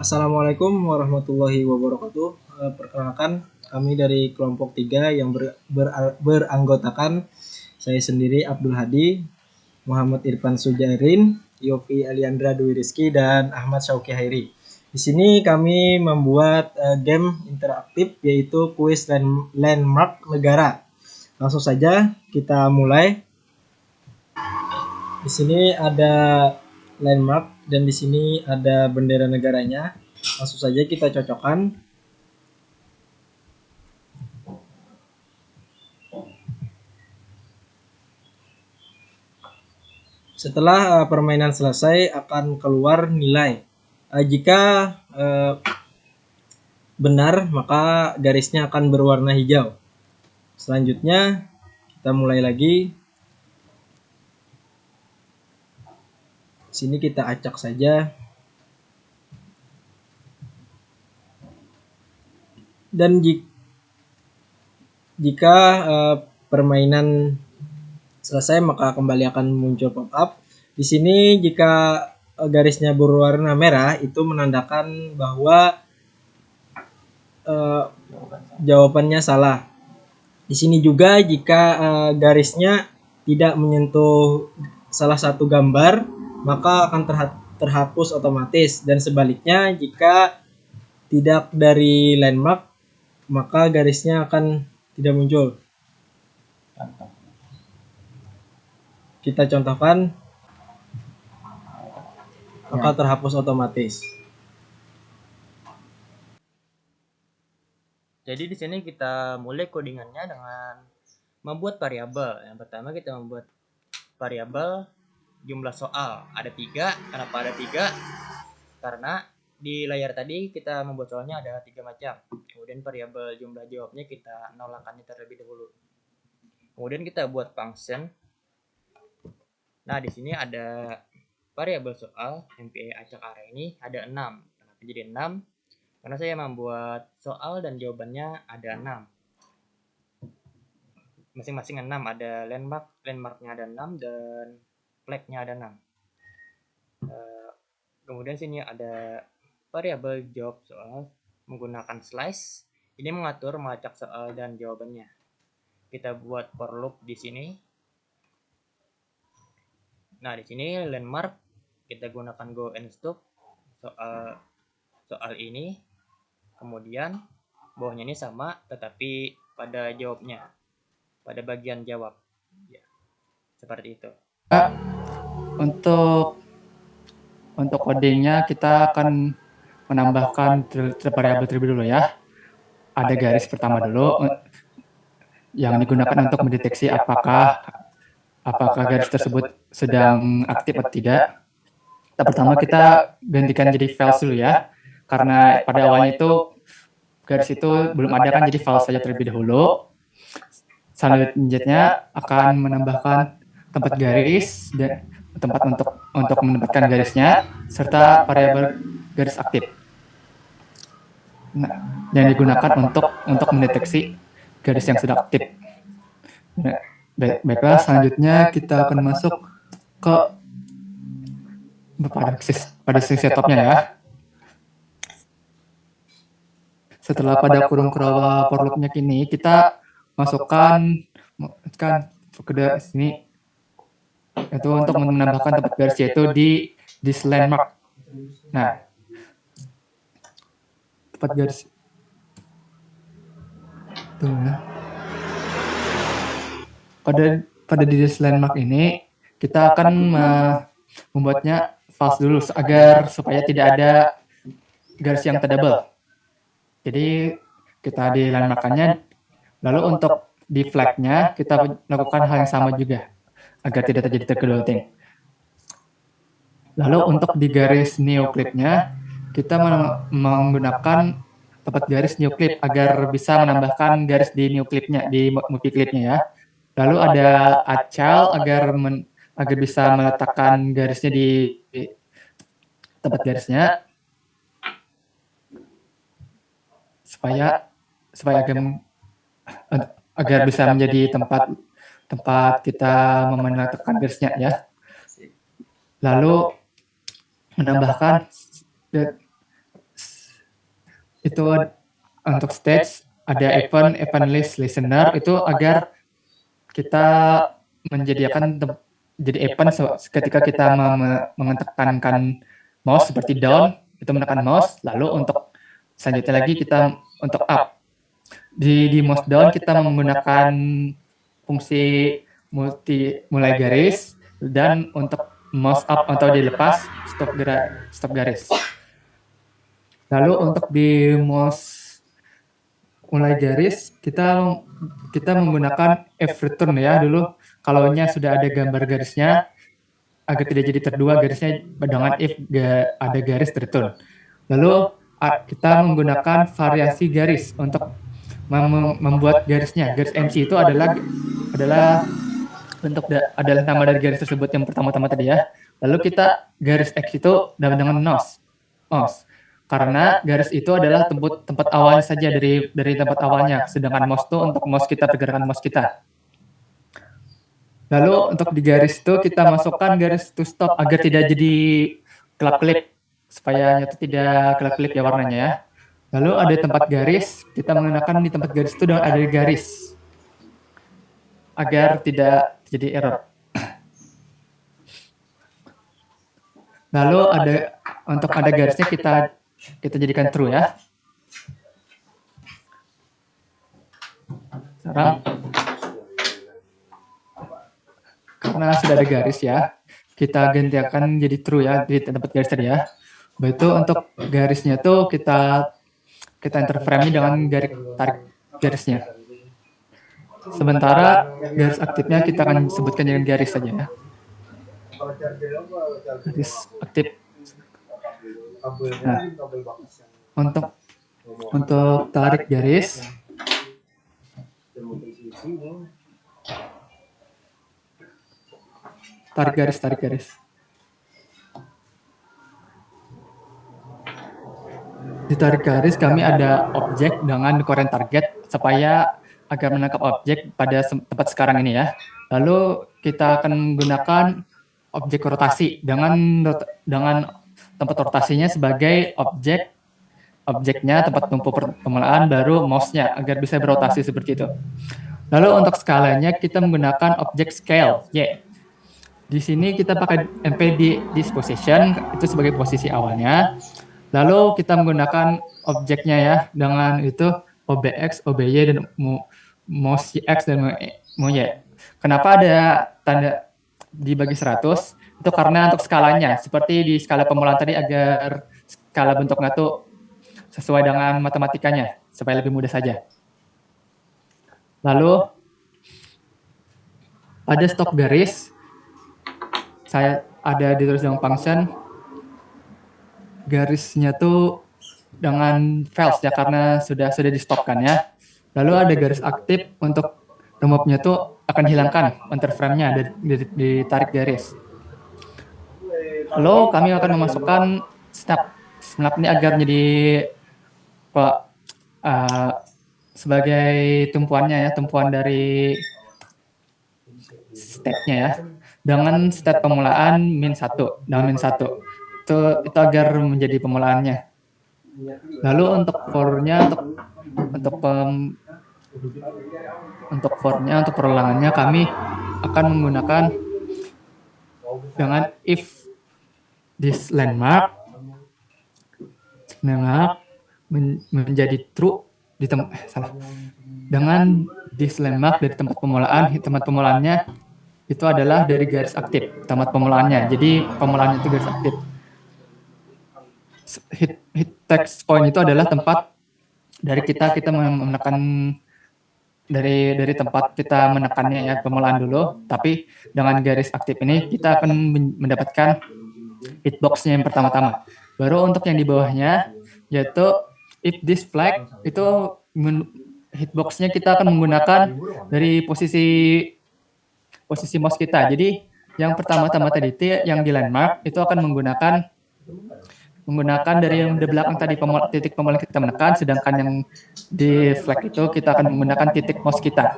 Assalamualaikum warahmatullahi wabarakatuh. Perkenalkan, kami dari kelompok 3 yang beranggotakan saya sendiri Abdul Hadi, Muhammad Irfan Sujairin, Yofi Aliandra Dwi Rizky, dan Ahmad Syauki Hairi. Di sini kami membuat game interaktif yaitu kuis landmark negara. Langsung saja kita mulai. Di sini ada landmark dan di sini ada bendera negaranya. Langsung saja kita cocokkan. Setelah permainan selesai akan keluar nilai. Jika benar maka garisnya akan berwarna hijau. Selanjutnya kita mulai lagi. Sini kita acak saja. Dan jika permainan selesai maka kembali akan muncul pop-up. Di sini jika garisnya berwarna merah itu menandakan bahwa jawabannya salah. Di sini juga jika garisnya tidak menyentuh salah satu gambar maka akan terhapus otomatis, dan sebaliknya jika tidak dari landmark maka garisnya akan tidak muncul. Kita contohkan, maka terhapus otomatis. Jadi di sini kita mulai codingannya dengan membuat variabel. Yang pertama kita membuat variabel jumlah soal. Ada 3. Kenapa ada 3? Karena di layar tadi kita membuat soalnya ada 3 macam. Kemudian variabel jumlah jawabnya kita nolakannya terlebih dahulu. Kemudian kita buat function. Nah, di sini ada variabel soal MPA acak array ini ada 6. Kenapa jadi 6? Karena saya membuat soal dan jawabannya ada 6. Masing-masing 6, ada landmarknya ada 6 dan flagnya ada 6. Kemudian sini ada variabel jawab soal menggunakan slice. Ini mengatur melacak soal dan jawabannya. Kita buat for loop di sini. Nah, di sini landmark kita gunakan go and stop soal ini. Kemudian bawahnya ini sama tetapi pada jawabnya, pada bagian jawab. Ya, seperti itu. Untuk codingnya kita akan menambahkan variabel terlebih dulu ya. Ada garis pertama dulu yang digunakan untuk mendeteksi apakah garis tersebut sedang aktif atau tidak. Pertama kita gantikan jadi false dulu ya, karena pada awalnya itu garis itu belum ada kan, jadi false saja terlebih dahulu. Selanjutnya akan menambahkan tempat garis dan tempat untuk menempatkan garisnya serta variabel garis aktif. Nah, yang digunakan untuk mendeteksi garis yang sudah aktif. Nah, baiklah, selanjutnya kita akan masuk ke pada sesi setupnya ya. Setelah pada kurung kerawa for loop-nya kini, kita masukkan ke sini itu untuk menambahkan tempat garis yaitu di this landmark. Nah, tempat garis tuh ya. Pada di this landmark ini kita akan membuatnya false dulu agar supaya tidak ada garis yang terdouble. Jadi kita di landmarkannya, lalu untuk di flag-nya kita lakukan hal yang sama juga agar tidak terjadi terkedoting. Lalu untuk di garis new clip-nya kita menggunakan tempat garis new clip agar bisa menambahkan garis di new clip-nya, di movie clip-nya ya. Lalu ada acal agar bisa meletakkan garisnya di tempat garisnya supaya agar bisa menjadi tempat kita meletakkan garisnya ya. Lalu menambahkan itu untuk stage ada event list listener itu agar kita menjadikan jadi event ketika kita menekankan mouse seperti down itu menekan mouse, lalu untuk selanjutnya lagi kita untuk up di mouse down kita menggunakan fungsi mulai garis, dan untuk mouse up atau dilepas stop garis. Lalu untuk di mouse mulai garis kita menggunakan F return ya dulu. Kalau sudah ada gambar garisnya agar tidak jadi terdua garisnya dengan if ada garis return. Lalu kita menggunakan variasi garis untuk membuat garisnya. Garis MC itu adalah adalah nama dari garis tersebut yang pertama-tama tadi ya. Lalu kita garis X itu dengan mouse. Karena garis itu adalah tempat awalnya saja dari tempat awalnya, sedangkan mouse itu untuk mouse kita, pergerakan mouse kita. Lalu untuk di garis itu kita masukkan garis to stop agar tidak jadi kelap-kelip, supaya itu tidak kelap-kelip ya warnanya ya. Lalu ada tempat garis, kita menggunakan di tempat garis itu ada garis agar tidak jadi error. Lalu untuk ada garisnya kita jadikan true ya. Sekarang karena sudah ada garis ya, kita gantikan jadi true ya di tempat garis tadi ya. Begitu untuk garisnya tuh kita enter frame-nya dengan tarik garisnya. Sementara garis aktifnya kita akan sebutkan dengan garis saja ya. Garis aktif. Nah, untuk tarik garis, tarik garis. Di tarik garis kami ada objek dengan current target supaya agar menangkap objek pada tempat sekarang ini ya. Lalu kita akan menggunakan objek rotasi dengan tempat rotasinya sebagai objeknya tempat tumpu pemulaan baru mouse-nya agar bisa berotasi seperti itu. Lalu untuk skalanya kita menggunakan objek scale Y. Di sini kita pakai MPD disposition itu sebagai posisi awalnya. Lalu kita menggunakan objeknya ya dengan itu OBX, OBY dan mouse X dan mau Y. Kenapa ada tanda dibagi 100? Itu karena untuk skalanya, seperti di skala pemulaan tadi agar skala bentuknya tuh sesuai dengan matematikanya supaya lebih mudah saja. Lalu pada stop garis saya ada ditulis dalam function garisnya tuh dengan false ya karena sudah di-stopkan ya. Lalu ada garis aktif untuk remove-nya tuh akan hilangkan enter frame-nya ditarik garis. Lalu kami akan memasukkan snap ini agar menjadi sebagai tumpuannya ya, tumpuan dari state-nya ya. Dengan state pemulaan -1 dan -1. Itu agar menjadi pemulaannya. Lalu untuk for-nya untuk perulangannya kami akan menggunakan dengan if this landmark menjadi true dengan this landmark dari tempat pemulaannya itu adalah dari garis aktif tempat pemulaannya. Jadi pemulaannya itu garis aktif. Hit text point itu adalah tempat dari kita menekan dari tempat kita menekannya ya pemulaan dulu, tapi dengan garis aktif ini kita akan mendapatkan hitbox-nya yang pertama-tama. Baru untuk yang di bawahnya yaitu if this flag itu hitbox-nya kita akan menggunakan dari posisi mouse kita. Jadi yang pertama-tama tadi yang di landmark itu akan menggunakan dari yang di belakang tadi titik pemulaan kita menekan, sedangkan yang di flag itu kita akan menggunakan titik mouse kita.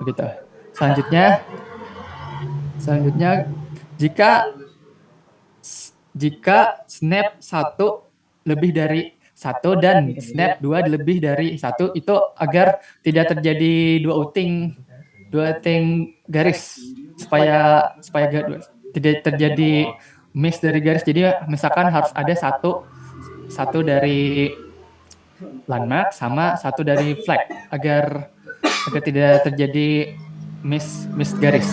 Begitu. Selanjutnya jika snap 1 lebih dari 1 dan snap 2 lebih dari 1 itu agar tidak terjadi dua outing garis supaya tidak terjadi miss dari garis. Jadi misalkan harus ada satu dari landmark sama satu dari flag agar tidak terjadi miss garis.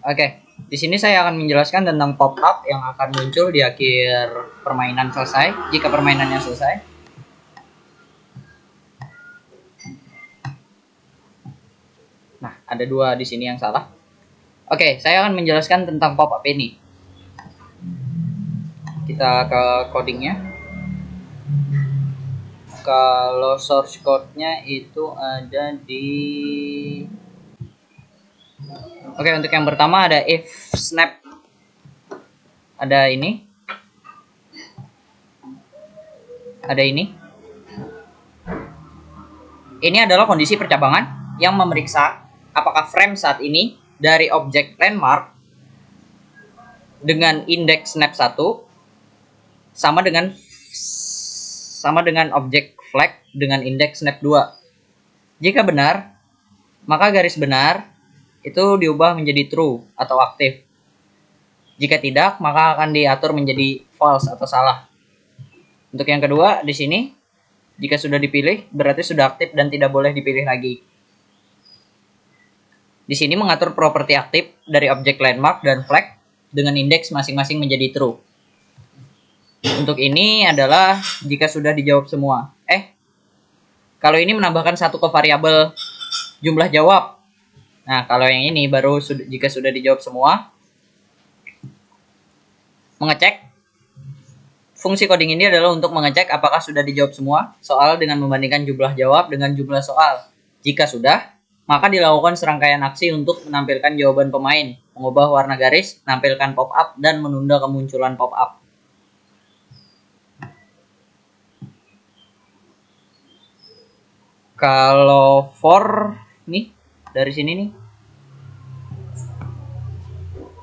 Oke, di sini saya akan menjelaskan tentang pop-up yang akan muncul di akhir permainan selesai, jika permainannya selesai. Nah, ada 2 di sini yang salah. Oke, saya akan menjelaskan tentang pop-up ini. Kita ke codingnya. Kalau source code-nya itu ada di... Oke, untuk yang pertama ada if snap. Ada ini. Ada ini. Ini adalah kondisi percabangan yang memeriksa apakah frame saat ini dari objek landmark dengan indeks snap 1 sama dengan objek flag dengan indeks snap 2. Jika benar, maka garis benar itu diubah menjadi true atau aktif. Jika tidak, maka akan diatur menjadi false atau salah. Untuk yang kedua, di sini, jika sudah dipilih, berarti sudah aktif dan tidak boleh dipilih lagi. Di sini mengatur properti aktif dari objek landmark dan flag dengan indeks masing-masing menjadi true. Untuk ini adalah jika sudah dijawab semua. Kalau ini menambahkan satu ke variabel jumlah jawab. Nah, kalau yang ini baru jika sudah dijawab semua. Mengecek. Fungsi coding ini adalah untuk mengecek apakah sudah dijawab semua soal dengan membandingkan jumlah jawab dengan jumlah soal. Jika sudah, maka dilakukan serangkaian aksi untuk menampilkan jawaban pemain, mengubah warna garis, menampilkan pop-up, dan menunda kemunculan pop-up. Kalau for nih, dari sini nih.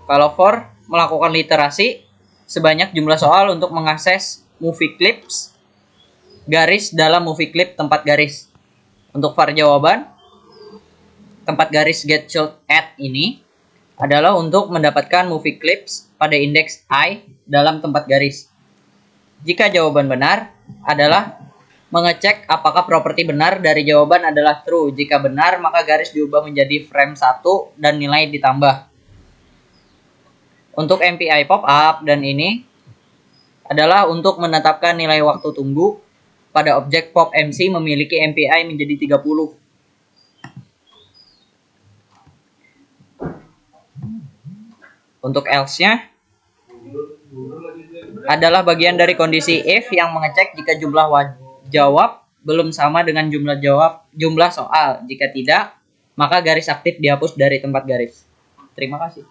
Kalau for melakukan literasi sebanyak jumlah soal untuk mengakses movie clips garis dalam movie clip tempat garis. Untuk var jawaban tempat garis get shot at ini adalah untuk mendapatkan movie clips pada indeks I dalam tempat garis. Jika jawaban benar adalah mengecek apakah properti benar dari jawaban adalah true. Jika benar, maka garis diubah menjadi frame 1 dan nilai ditambah. Untuk MPI pop-up dan ini adalah untuk menetapkan nilai waktu tunggu pada objek pop MC memiliki MPI menjadi 30. Untuk else-nya adalah bagian dari kondisi if yang mengecek jika jumlah jawab belum sama dengan jumlah soal. Jika tidak, maka garis aktif dihapus dari tempat garis. Terima kasih.